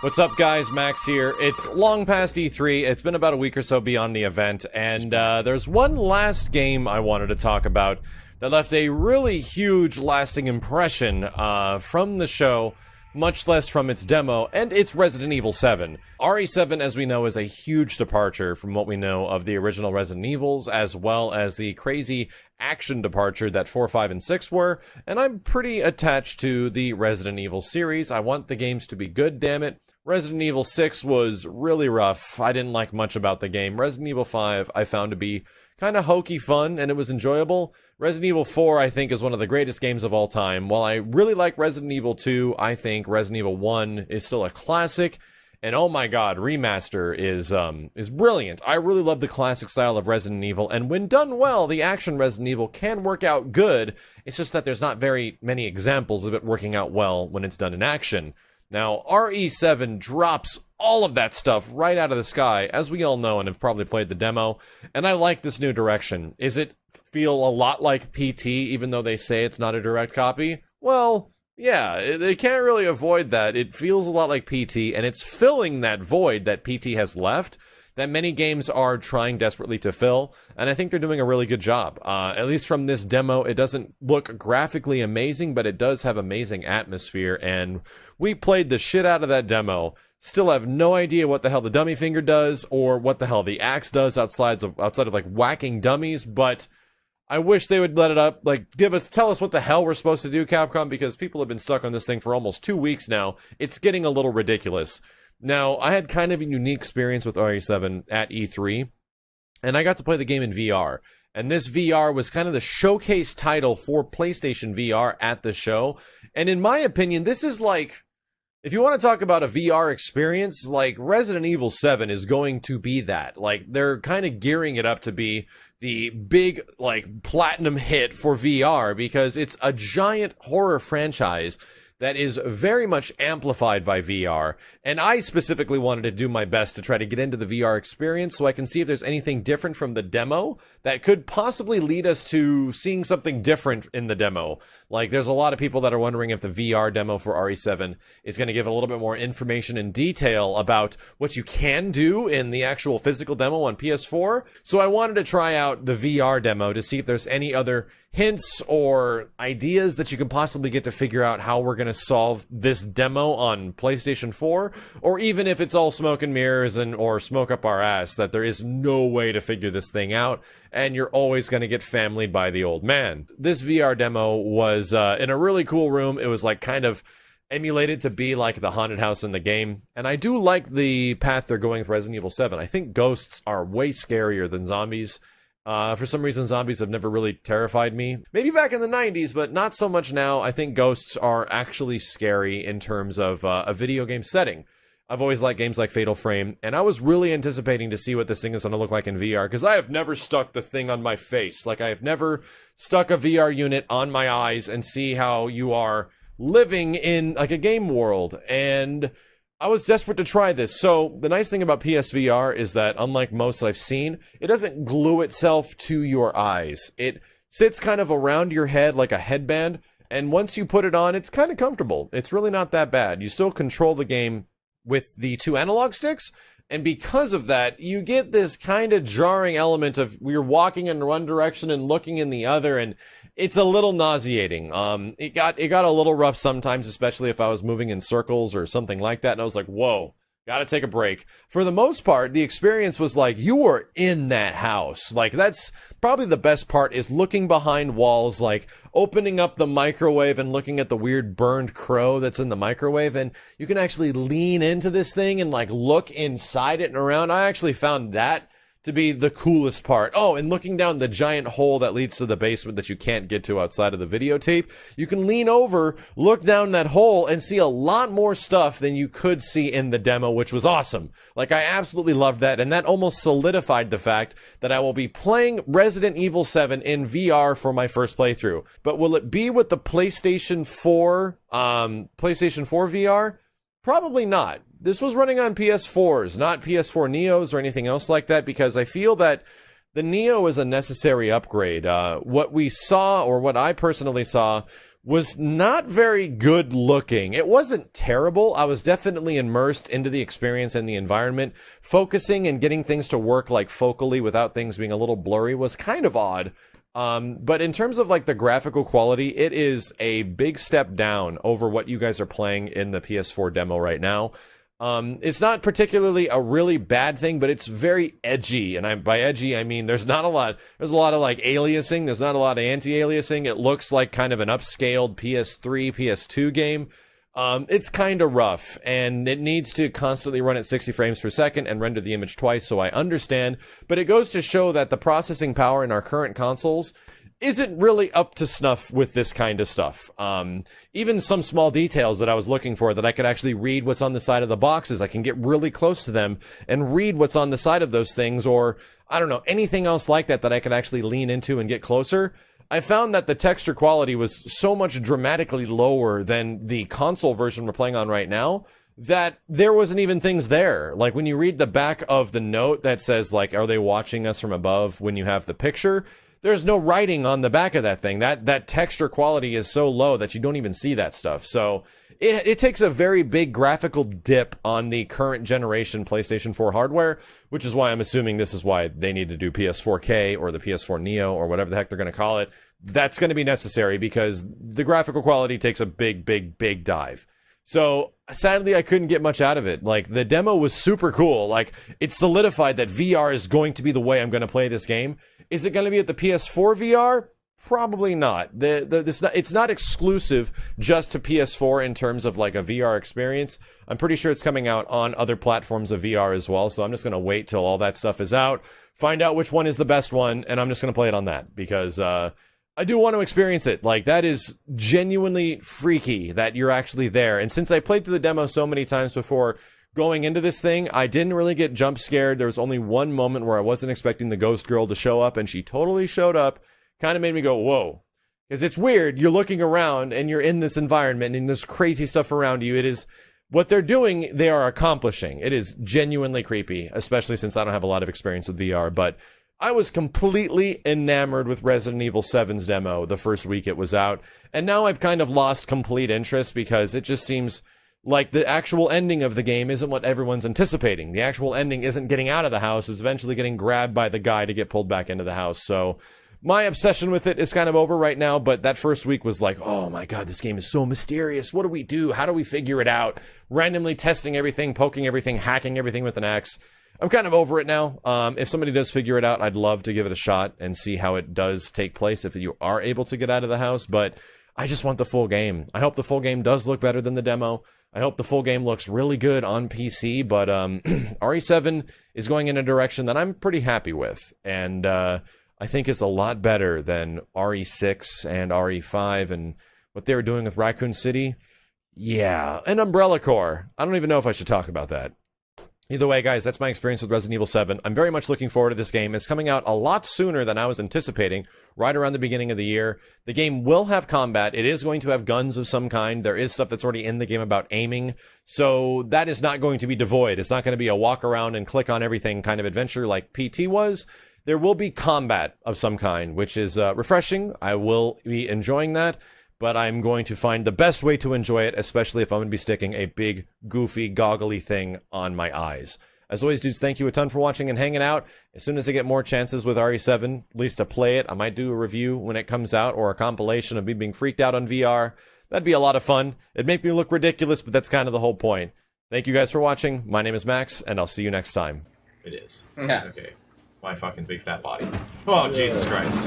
What's up, guys? Max here. It's long past E3. It's been about a week or so beyond the event, and there's one last game I wanted to talk about that left a really huge lasting impression from the show, much less from its demo, and it's Resident Evil 7. RE7, as we know, is a huge departure from what we know of the original Resident Evils, as well as the crazy action departure that 4, 5, and 6 were, and I'm pretty attached to the Resident Evil series. I want the games to be good, damn it. Resident Evil 6 was really rough. I didn't like much about the game. Resident Evil 5 I found to be kind of hokey fun, and it was enjoyable. Resident Evil 4, I think, is one of the greatest games of all time. While I really like Resident Evil 2, I think Resident Evil 1 is still a classic. And oh my god, Remaster is brilliant. I really love the classic style of Resident Evil, and when done well, the action Resident Evil can work out good. It's just that there's not very many examples of it working out well when it's done in action. Now, RE7 drops all of that stuff right out of the sky, as we all know and have probably played the demo, and I like this new direction. Is it feel a lot like PT, even though they say it's not a direct copy? Well, yeah, they can't really avoid that. It feels a lot like PT, and it's filling that void that PT has left, that many games are trying desperately to fill, and I think they're doing a really good job. At least from this demo, it doesn't look graphically amazing, but it does have amazing atmosphere, and we played the shit out of that demo. Still have no idea what the hell the dummy finger does, or what the hell the axe does outside of like whacking dummies, but I wish they would let it up, like, tell us what the hell we're supposed to do, Capcom, because people have been stuck on this thing for almost 2 weeks now. It's getting a little ridiculous. Now, I had kind of a unique experience with RE7 at E3, and I got to play the game in VR. And this VR was kind of the showcase title for PlayStation VR at the show. And in my opinion, this is like, if you want to talk about a VR experience, like, Resident Evil 7 is going to be that. Like, they're kind of gearing it up to be the big, like, platinum hit for VR, because it's a giant horror franchise that is very much amplified by VR, and I specifically wanted to do my best to try to get into the VR experience so I can see if there's anything different from the demo that could possibly lead us to seeing something different in the demo. Like, there's a lot of people that are wondering if the VR demo for RE7 is going to give a little bit more information and detail about what you can do in the actual physical demo on PS4, so I wanted to try out the VR demo to see if there's any other hints or ideas that you can possibly get to figure out how we're going to solve this demo on PlayStation 4, or even if it's all smoke and mirrors or smoke up our ass, that there is no way to figure this thing out, and you're always going to get familyed by the old man. This VR demo was in a really cool room. It was like kind of emulated to be like the haunted house in the game, and I do like the path they're going with Resident Evil 7. I think ghosts are way scarier than zombies. For some reason, zombies have never really terrified me. Maybe back in the 90s, but not so much now. I think ghosts are actually scary in terms of a video game setting. I've always liked games like Fatal Frame, and I was really anticipating to see what this thing is going to look like in VR, because I have never stuck the thing on my face. Like, I have never stuck a VR unit on my eyes and see how you are living in, like, a game world, and I was desperate to try this. So the nice thing about PSVR is that, unlike most that I've seen, it doesn't glue itself to your eyes. It sits kind of around your head like a headband, and once you put it on, it's kind of comfortable. It's really not that bad. You still control the game with the 2 analog sticks, and because of that, you get this kind of jarring element of you're walking in one direction and looking in the other, and it's a little nauseating. It got a little rough sometimes, especially if I was moving in circles or something like that, and I was like, whoa, gotta take a break. For the most part, the experience was like you were in that house. Like, that's probably the best part, is looking behind walls, like opening up the microwave and looking at the weird burned crow that's in the microwave, and you can actually lean into this thing and like look inside it and around. I actually found that to be the coolest part. Oh, and looking down the giant hole that leads to the basement that you can't get to outside of the videotape, you can lean over, look down that hole, and see a lot more stuff than you could see in the demo, which was awesome. Like, I absolutely loved that, and that almost solidified the fact that I will be playing Resident Evil 7 in VR for my first playthrough. But will it be with the PlayStation 4 VR? Probably not. This was running on PS4s, not PS4 Neos or anything else like that, because I feel that the Neo is a necessary upgrade. What we saw, or what I personally saw, was not very good looking. It wasn't terrible. I was definitely immersed into the experience and the environment. Focusing and getting things to work like focally without things being a little blurry was kind of odd. But in terms of like the graphical quality, it is a big step down over what you guys are playing in the PS4 demo right now. It's not particularly a really bad thing, but it's very edgy. And by edgy, I mean there's a lot of like aliasing. There's not a lot of anti-aliasing. It looks like kind of an upscaled PS3, PS2 game. It's kind of rough, and it needs to constantly run at 60 frames per second and render the image twice, so I understand. But it goes to show that the processing power in our current consoles isn't really up to snuff with this kind of stuff. Even some small details that I was looking for, that I could actually read what's on the side of the boxes, I can get really close to them and read what's on the side of those things, or, I don't know, anything else like that I could actually lean into and get closer. I found that the texture quality was so much dramatically lower than the console version we're playing on right now that there wasn't even things there. Like when you read the back of the note that says like, are they watching us from above, when you have the picture, there's no writing on the back of that thing. That texture quality is so low that you don't even see that stuff. So it takes a very big graphical dip on the current generation PlayStation 4 hardware, which is why I'm assuming this is why they need to do PS4K or the PS4 Neo or whatever the heck they're going to call it. That's going to be necessary because the graphical quality takes a big dive. So sadly, I couldn't get much out of it. Like, the demo was super cool. Like, it solidified that VR is going to be the way I'm going to play this game. Is it going to be at the PS4 VR? Probably not. It's not exclusive just to PS4 in terms of like a VR experience. I'm pretty sure it's coming out on other platforms of VR as well. So I'm just going to wait till all that stuff is out, find out which one is the best one, and I'm just going to play it on that because I do want to experience it. Like, that is genuinely freaky that you're actually there. And since I played through the demo so many times before going into this thing, I didn't really get jump scared. There was only one moment where I wasn't expecting the ghost girl to show up, and she totally showed up. Kind of made me go, whoa. Because it's weird. You're looking around and you're in this environment and there's crazy stuff around you. It is what they're doing, they are accomplishing. It is genuinely creepy, especially since I don't have a lot of experience with VR. But I was completely enamored with Resident Evil 7's demo the first week it was out. And now I've kind of lost complete interest because it just seems like the actual ending of the game isn't what everyone's anticipating. The actual ending isn't getting out of the house. It's eventually getting grabbed by the guy to get pulled back into the house. So my obsession with it is kind of over right now, but that first week was like, oh my god, this game is so mysterious. What do we do? How do we figure it out? Randomly testing everything, poking everything, hacking everything with an axe. I'm kind of over it now. If somebody does figure it out, I'd love to give it a shot and see how it does take place if you are able to get out of the house, but I just want the full game. I hope the full game does look better than the demo. I hope the full game looks really good on PC, but RE7 is going in a direction that I'm pretty happy with, and I think is a lot better than RE6 and RE5 and what they were doing with Raccoon City. Yeah, and Umbrella Corps. I don't even know if I should talk about that. Either way, guys, that's my experience with Resident Evil 7. I'm very much looking forward to this game. It's coming out a lot sooner than I was anticipating, right around the beginning of the year. The game will have combat. It is going to have guns of some kind. There is stuff that's already in the game about aiming, so that is not going to be devoid. It's not going to be a walk around and click on everything kind of adventure like PT was. There will be combat of some kind, which is refreshing. I will be enjoying that, but I'm going to find the best way to enjoy it, especially if I'm going to be sticking a big, goofy, goggly thing on my eyes. As always, dudes, thank you a ton for watching and hanging out. As soon as I get more chances with RE7, at least to play it, I might do a review when it comes out, or a compilation of me being freaked out on VR. That'd be a lot of fun. It'd make me look ridiculous, but that's kind of the whole point. Thank you guys for watching. My name is Max, and I'll see you next time. It is. Yeah. Okay. My fucking big fat body. Oh, Jesus Christ.